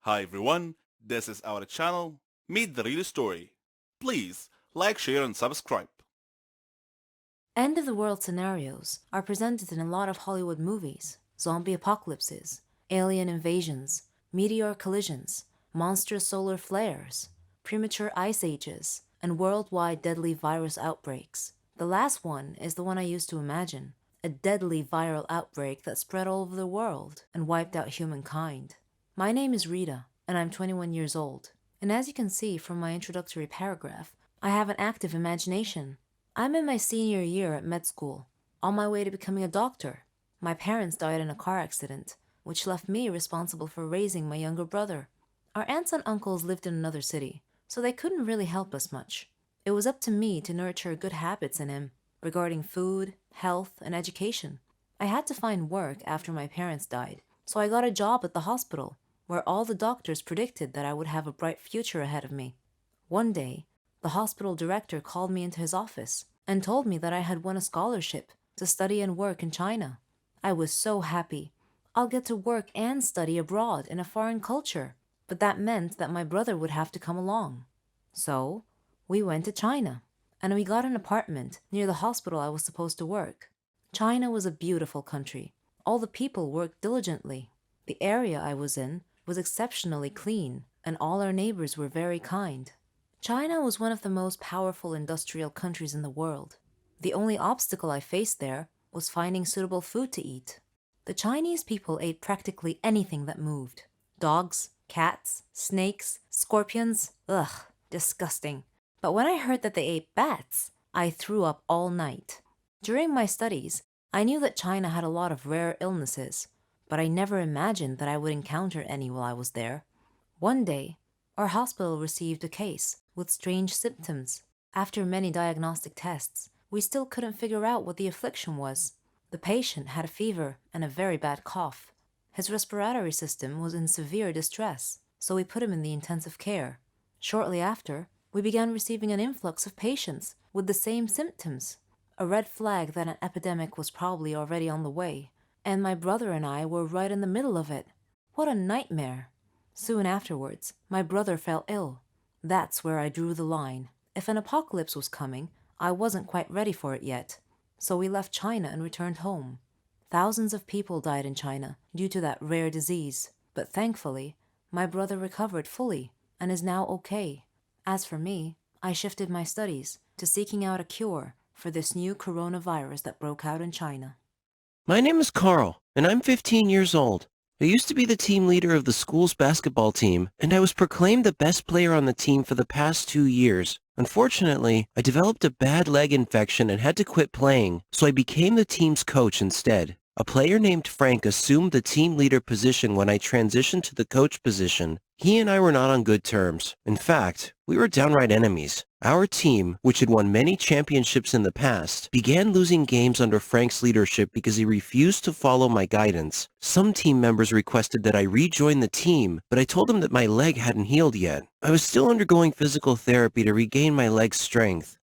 Hi everyone, this is our channel, Meet the Real Story. Please like, share and subscribe. End of the world scenarios are presented in a lot of Hollywood movies: zombie apocalypses, alien invasions, meteor collisions, monstrous solar flares, premature ice ages, and worldwide deadly virus outbreaks. The last one is the one I used to imagine: a deadly viral outbreak that spread all over the world and wiped out humankind. My name is Rita, and I'm 21 years old. And as you can see from my introductory paragraph, I have an active imagination. I'm in my senior year at med school, on my way to becoming a doctor. My parents died in a car accident, which left me responsible for raising my younger brother. Our aunts and uncles lived in another city, so they couldn't really help us much. It was up to me to nurture good habits in him regarding food, health, and education. I had to find work after my parents died, so I got a job at the hospital, where all the doctors predicted that I would have a bright future ahead of me. One day, the hospital director called me into his office and told me that I had won a scholarship to study and work in China. I was so happy. I'll get to work and study abroad in a foreign culture, but that meant that my brother would have to come along. So, we went to China, and we got an apartment near the hospital I was supposed to work. China was a beautiful country. All the people worked diligently. The area I was in was exceptionally clean, and all our neighbors were very kind. China was one of the most powerful industrial countries in the world. The only obstacle I faced there was finding suitable food to eat. The Chinese people ate practically anything that moved: dogs, cats, snakes, scorpions. Ugh, disgusting. But when I heard that they ate bats, I threw up all night. During my studies, I knew that China had a lot of rare illnesses, but I never imagined that I would encounter any while I was there. One day, our hospital received a case with strange symptoms. After many diagnostic tests, we still couldn't figure out what the affliction was. The patient had a fever and a very bad cough. His respiratory system was in severe distress, so we put him in the intensive care. Shortly after, we began receiving an influx of patients with the same symptoms, a red flag that an epidemic was probably already on the way, and my brother and I were right in the middle of it. What a nightmare! Soon afterwards, my brother fell ill. That's where I drew the line. If an apocalypse was coming, I wasn't quite ready for it yet. So we left China and returned home. Thousands of people died in China due to that rare disease, but thankfully, my brother recovered fully and is now okay. As for me, I shifted my studies to seeking out a cure for this new coronavirus that broke out in China. My name is Carl, and I'm 15 years old. I used to be the team leader of the school's basketball team, and I was proclaimed the best player on the team for the past 2 years. Unfortunately, I developed a bad leg infection and had to quit playing, so I became the team's coach instead. A player named Frank assumed the team leader position when I transitioned to the coach position. He and I were not on good terms. In fact, we were downright enemies. Our team, which had won many championships in the past, began losing games under Frank's leadership because he refused to follow my guidance. Some team members requested that I rejoin the team, but I told them that my leg hadn't healed yet. I was still undergoing physical therapy to regain my leg's strength.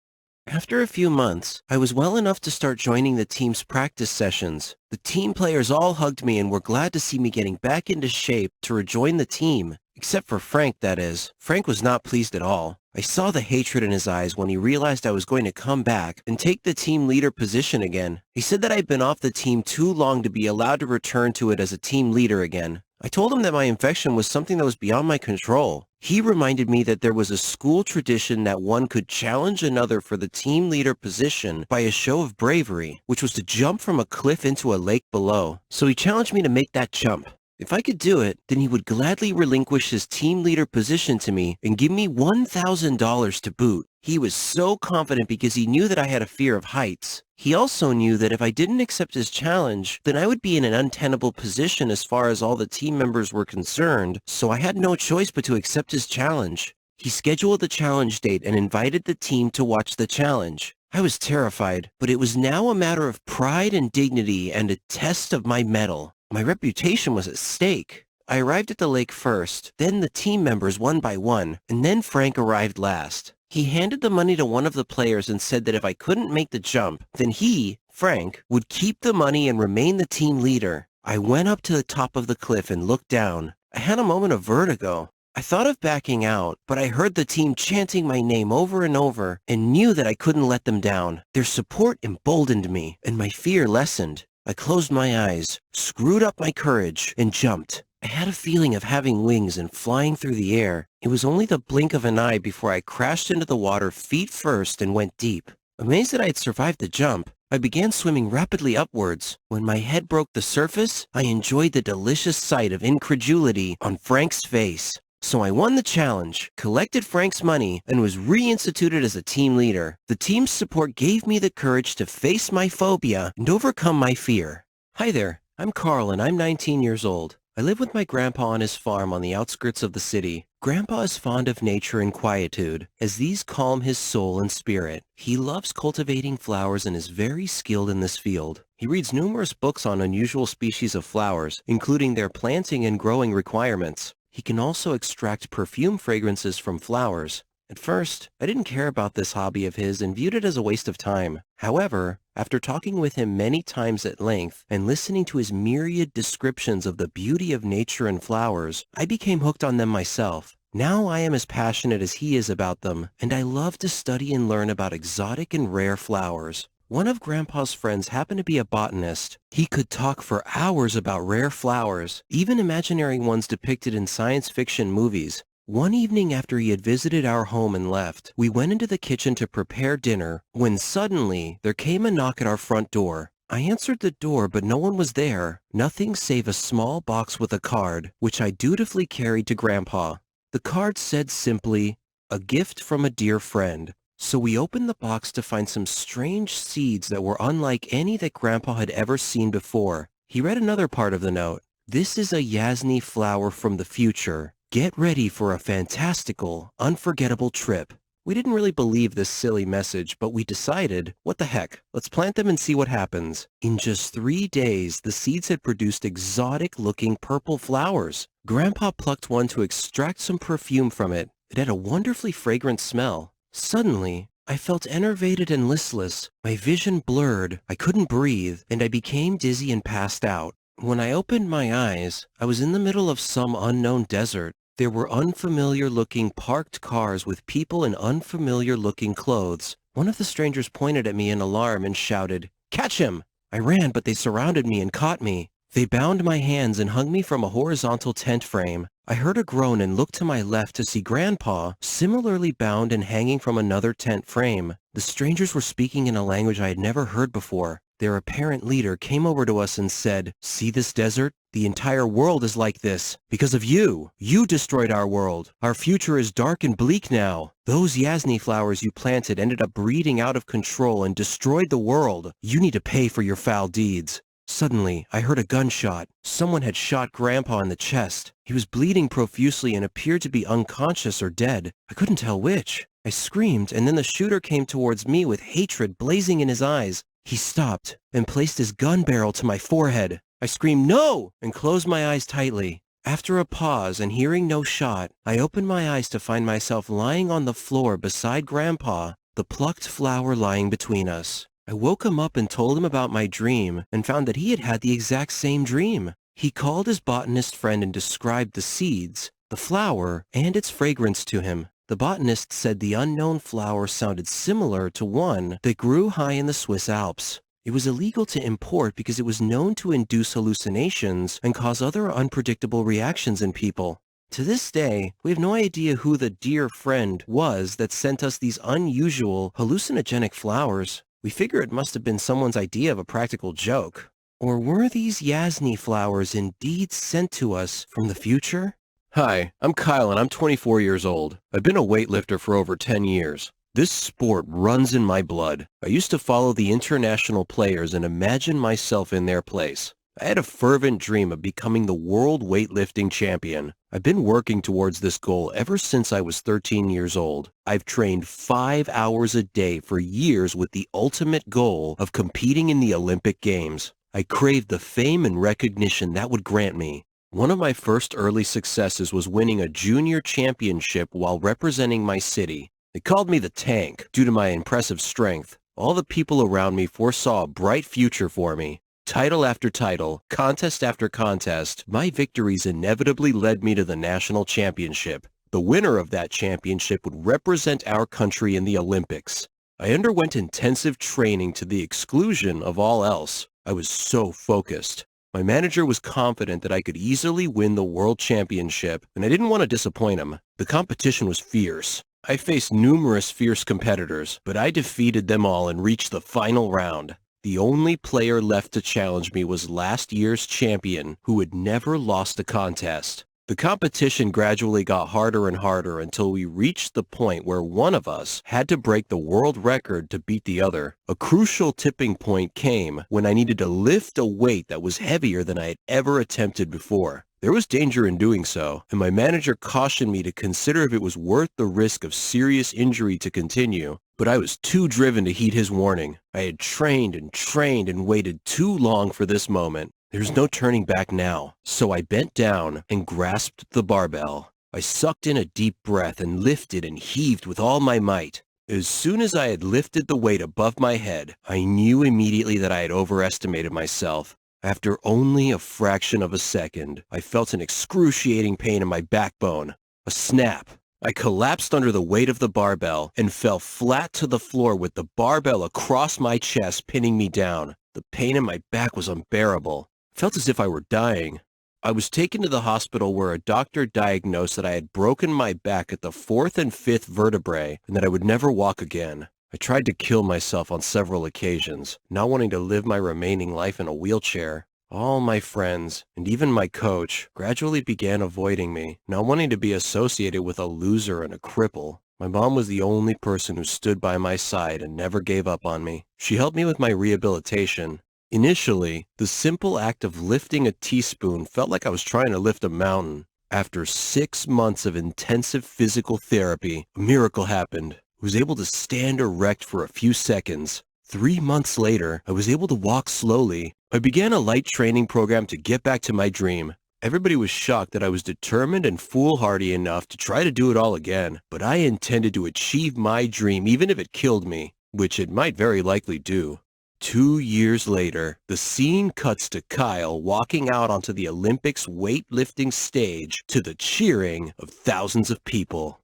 After a few months, I was well enough to start joining the team's practice sessions. The team players all hugged me and were glad to see me getting back into shape to rejoin the team. Except for Frank, that is. Frank was not pleased at all. I saw the hatred in his eyes when he realized I was going to come back and take the team leader position again. He said that I'd been off the team too long to be allowed to return to it as a team leader again. I told him that my infection was something that was beyond my control. He reminded me that there was a school tradition that one could challenge another for the team leader position by a show of bravery, which was to jump from a cliff into a lake below. So he challenged me to make that jump. If I could do it, then he would gladly relinquish his team leader position to me and give me $1,000 to boot. He was so confident because he knew that I had a fear of heights. He also knew that if I didn't accept his challenge, then I would be in an untenable position as far as all the team members were concerned, so I had no choice but to accept his challenge. He scheduled the challenge date and invited the team to watch the challenge. I was terrified, but it was now a matter of pride and dignity and a test of my mettle. My reputation was at stake. I arrived at the lake first, then the team members one by one, and then Frank arrived last. He handed the money to one of the players and said that if I couldn't make the jump, then he, Frank, would keep the money and remain the team leader. I went up to the top of the cliff and looked down. I had a moment of vertigo. I thought of backing out, but I heard the team chanting my name over and over and knew that I couldn't let them down. Their support emboldened me, and my fear lessened. I closed my eyes, screwed up my courage, and jumped. I had a feeling of having wings and flying through the air. It was only the blink of an eye before I crashed into the water feet first and went deep. Amazed that I had survived the jump, I began swimming rapidly upwards. When my head broke the surface, I enjoyed the delicious sight of incredulity on Frank's face. So I won the challenge, collected Frank's money, and was reinstituted as a team leader. The team's support gave me the courage to face my phobia and overcome my fear. Hi there, I'm Carl and I'm 19 years old. I live with my grandpa on his farm on the outskirts of the city. Grandpa is fond of nature and quietude, as these calm his soul and spirit. He loves cultivating flowers and is very skilled in this field. He reads numerous books on unusual species of flowers, including their planting and growing requirements. He can also extract perfume fragrances from flowers. At first, I didn't care about this hobby of his and viewed it as a waste of time. However, after talking with him many times at length and listening to his myriad descriptions of the beauty of nature and flowers, I became hooked on them myself. Now I am as passionate as he is about them, and I love to study and learn about exotic and rare flowers. One of Grandpa's friends happened to be a botanist. He could talk for hours about rare flowers, even imaginary ones depicted in science fiction movies. One evening after he had visited our home and left, we went into the kitchen to prepare dinner when suddenly there came a knock at our front door. I answered the door, but no one was there. Nothing save a small box with a card, which I dutifully carried to Grandpa. The card said simply, "A gift from a dear friend." So we opened the box to find some strange seeds that were unlike any that Grandpa had ever seen before. He read another part of the note. "This is a Yasni flower from the future. Get ready for a fantastical, unforgettable trip." We didn't really believe this silly message, but we decided, what the heck, let's plant them and see what happens. In just 3 days, the seeds had produced exotic-looking purple flowers. Grandpa plucked one to extract some perfume from it. It had a wonderfully fragrant smell. Suddenly, I felt enervated and listless. My vision blurred, I couldn't breathe, and I became dizzy and passed out. When I opened my eyes, I was in the middle of some unknown desert. There were unfamiliar-looking parked cars with people in unfamiliar-looking clothes. One of the strangers pointed at me in alarm and shouted, "Catch him!" I ran, but they surrounded me and caught me. They bound my hands and hung me from a horizontal tent frame. I heard a groan and looked to my left to see Grandpa, similarly bound and hanging from another tent frame. The strangers were speaking in a language I had never heard before. Their apparent leader came over to us and said, "See this desert? The entire world is like this. Because of you. You destroyed our world. Our future is dark and bleak now. Those Yasni flowers you planted ended up breeding out of control and destroyed the world. You need to pay for your foul deeds." Suddenly, I heard a gunshot. Someone had shot Grandpa in the chest. He was bleeding profusely and appeared to be unconscious or dead. I couldn't tell which. I screamed, and then the shooter came towards me with hatred blazing in his eyes. He stopped and placed his gun barrel to my forehead. I screamed, "No!" and closed my eyes tightly. After a pause and hearing no shot, I opened my eyes to find myself lying on the floor beside Grandpa, the plucked flower lying between us. I woke him up and told him about my dream and found that he had had the exact same dream. He called his botanist friend and described the seeds, the flower, and its fragrance to him. The botanist said the unknown flower sounded similar to one that grew high in the Swiss Alps. It was illegal to import because it was known to induce hallucinations and cause other unpredictable reactions in people. To this day, we have no idea who the dear friend was that sent us these unusual, hallucinogenic flowers. We figure it must have been someone's idea of a practical joke. Or were these Yasni flowers indeed sent to us from the future? Hi, I'm Kyle and I'm 24 years old. I've been a weightlifter for over 10 years. This sport runs in my blood. I used to follow the international players and imagine myself in their place. I had a fervent dream of becoming the world weightlifting champion. I've been working towards this goal ever since I was 13 years old. I've trained 5 hours a day for years with the ultimate goal of competing in the Olympic Games. I craved the fame and recognition that would grant me. One of my first early successes was winning a junior championship while representing my city. They called me the Tank due to my impressive strength. All the people around me foresaw a bright future for me. Title after title, contest after contest, my victories inevitably led me to the national championship. The winner of that championship would represent our country in the Olympics. I underwent intensive training to the exclusion of all else. I was so focused. My manager was confident that I could easily win the world championship, and I didn't want to disappoint him. The competition was fierce. I faced numerous fierce competitors, but I defeated them all and reached the final round. The only player left to challenge me was last year's champion, who had never lost a contest. The competition gradually got harder and harder until we reached the point where one of us had to break the world record to beat the other. A crucial tipping point came when I needed to lift a weight that was heavier than I had ever attempted before. There was danger in doing so, and my manager cautioned me to consider if it was worth the risk of serious injury to continue. But I was too driven to heed his warning. I had trained and waited too long for this moment. There's no turning back now. So I bent down and grasped the barbell. I sucked in a deep breath and lifted and heaved with all my might. As soon as I had lifted the weight above my head, I knew immediately that I had overestimated myself. After only a fraction of a second, I felt an excruciating pain in my backbone. A snap. I collapsed under the weight of the barbell and fell flat to the floor with the barbell across my chest, pinning me down. The pain in my back was unbearable. I felt as if I were dying. I was taken to the hospital where a doctor diagnosed that I had broken my back at the 4th and 5th vertebrae and that I would never walk again. I tried to kill myself on several occasions, not wanting to live my remaining life in a wheelchair. All my friends, and even my coach, gradually began avoiding me, not wanting to be associated with a loser and a cripple. My mom was the only person who stood by my side and never gave up on me. She helped me with my rehabilitation. Initially, the simple act of lifting a teaspoon felt like I was trying to lift a mountain. After 6 months of intensive physical therapy, a miracle happened. I was able to stand erect for a few seconds. 3 months later, I was able to walk slowly. I began a light training program to get back to my dream. Everybody was shocked that I was determined and foolhardy enough to try to do it all again, but I intended to achieve my dream even if it killed me, which it might very likely do. 2 years later, the scene cuts to Kyle walking out onto the Olympics weightlifting stage to the cheering of thousands of people.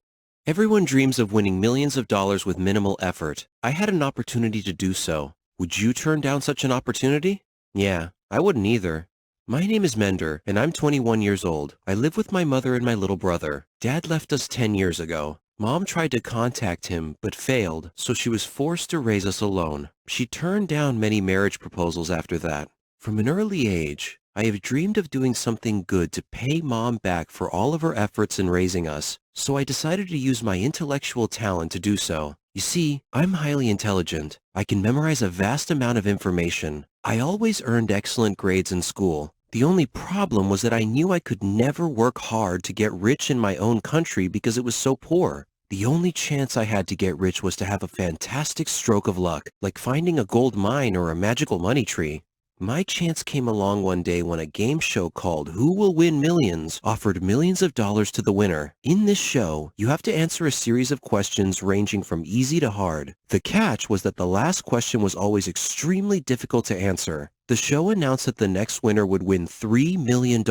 Everyone dreams of winning millions of dollars with minimal effort. I had an opportunity to do so. Would you turn down such an opportunity? Yeah, I wouldn't either. My name is Mender, and I'm 21 years old. I live with my mother and my little brother. Dad left us 10 years ago. Mom tried to contact him, but failed, so she was forced to raise us alone. She turned down many marriage proposals after that. From an early age, I have dreamed of doing something good to pay Mom back for all of her efforts in raising us, so I decided to use my intellectual talent to do so. You see, I'm highly intelligent. I can memorize a vast amount of information. I always earned excellent grades in school. The only problem was that I knew I could never work hard to get rich in my own country because it was so poor. The only chance I had to get rich was to have a fantastic stroke of luck, like finding a gold mine or a magical money tree. My chance came along one day when a game show called Who Will Win Millions offered millions of dollars to the winner. In this show, you have to answer a series of questions ranging from easy to hard. The catch was that the last question was always extremely difficult to answer. The show announced that the next winner would win $3 million.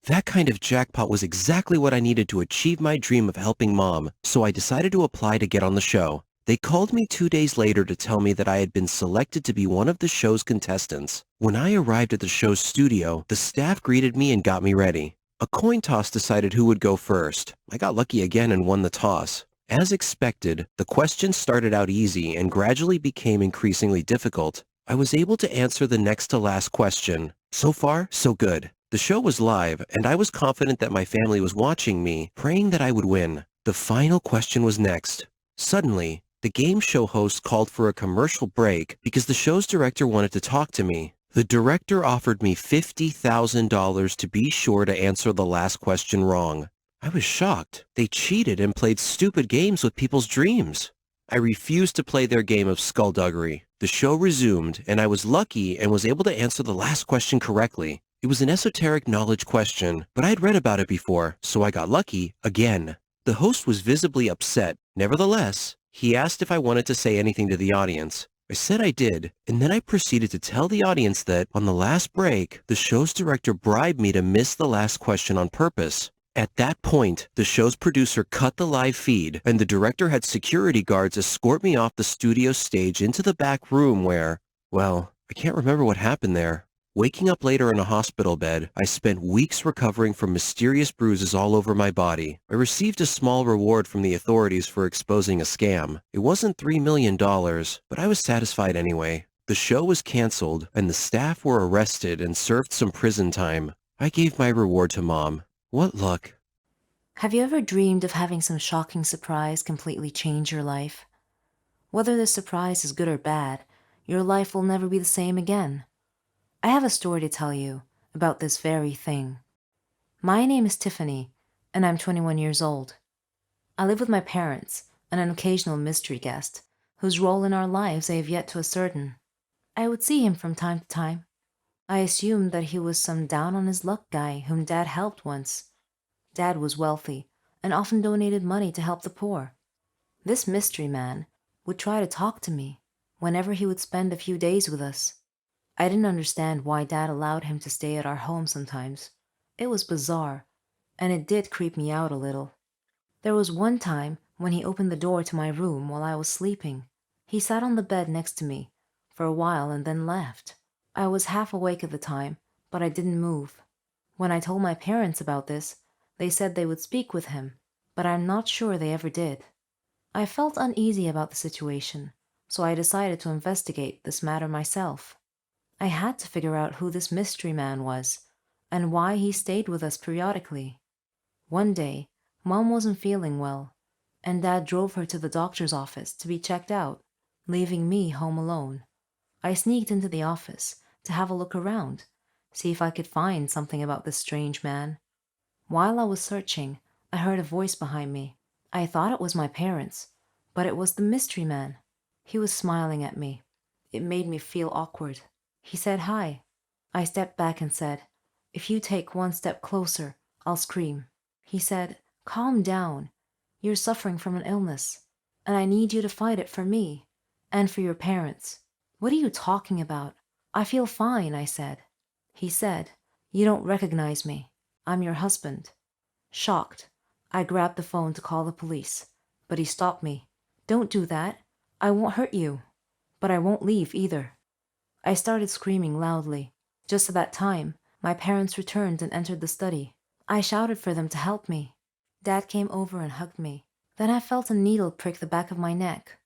That kind of jackpot was exactly what I needed to achieve my dream of helping Mom, so I decided to apply to get on the show. They called me 2 days later to tell me that I had been selected to be one of the show's contestants. When I arrived at the show's studio, the staff greeted me and got me ready. A coin toss decided who would go first. I got lucky again and won the toss. As expected, the questions started out easy and gradually became increasingly difficult. I was able to answer the next to last question. So far, so good. The show was live, and I was confident that my family was watching me, praying that I would win. The final question was next. Suddenly, the game show host called for a commercial break because the show's director wanted to talk to me. The director offered me $50,000 to be sure to answer the last question wrong. I was shocked. They cheated and played stupid games with people's dreams. I refused to play their game of skullduggery. The show resumed, and I was lucky and was able to answer the last question correctly. It was an esoteric knowledge question, but I had read about it before, so I got lucky again. The host was visibly upset. Nevertheless, he asked if I wanted to say anything to the audience. I said I did, and then I proceeded to tell the audience that, on the last break, the show's director bribed me to miss the last question on purpose. At that point, the show's producer cut the live feed, and the director had security guards escort me off the studio stage into the back room where, well, I can't remember what happened there. Waking up later in a hospital bed, I spent weeks recovering from mysterious bruises all over my body. I received a small reward from the authorities for exposing a scam. It wasn't $3 million, but I was satisfied anyway. The show was canceled, and the staff were arrested and served some prison time. I gave my reward to Mom. What luck. Have you ever dreamed of having some shocking surprise completely change your life? Whether this surprise is good or bad, your life will never be the same again. I have a story to tell you about this very thing. My name is Tiffany, and I'm 21 years old. I live with my parents and an occasional mystery guest, whose role in our lives I have yet to ascertain. I would see him from time to time. I assumed that he was some down-on-his-luck guy whom Dad helped once. Dad was wealthy and often donated money to help the poor. This mystery man would try to talk to me whenever he would spend a few days with us. I didn't understand why Dad allowed him to stay at our home sometimes. It was bizarre, and it did creep me out a little. There was one time when he opened the door to my room while I was sleeping. He sat on the bed next to me for a while and then left. I was half awake at the time, but I didn't move. When I told my parents about this, they said they would speak with him, but I'm not sure they ever did. I felt uneasy about the situation, so I decided to investigate this matter myself. I had to figure out who this mystery man was and why he stayed with us periodically. One day, Mom wasn't feeling well, and Dad drove her to the doctor's office to be checked out, leaving me home alone. I sneaked into the office to have a look around, see if I could find something about this strange man. While I was searching, I heard a voice behind me. I thought it was my parents, but it was the mystery man. He was smiling at me. It made me feel awkward. He said hi. I stepped back and said, "If you take one step closer, I'll scream." He said, "Calm down. You're suffering from an illness, and I need you to fight it for me and for your parents." "What are you talking about? I feel fine," I said. He said, "You don't recognize me. I'm your husband." Shocked, I grabbed the phone to call the police, but he stopped me. "Don't do that. I won't hurt you, but I won't leave either." I started screaming loudly. Just at that time, my parents returned and entered the study. I shouted for them to help me. Dad came over and hugged me. Then I felt a needle prick the back of my neck,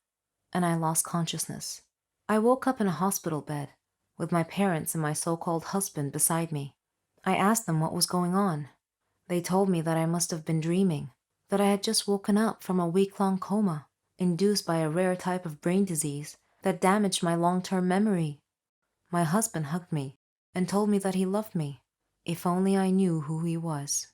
and I lost consciousness. I woke up in a hospital bed, with my parents and my so-called husband beside me. I asked them what was going on. They told me that I must have been dreaming, that I had just woken up from a week-long coma, induced by a rare type of brain disease that damaged my long-term memory. My husband hugged me and told me that he loved me. If only I knew who he was.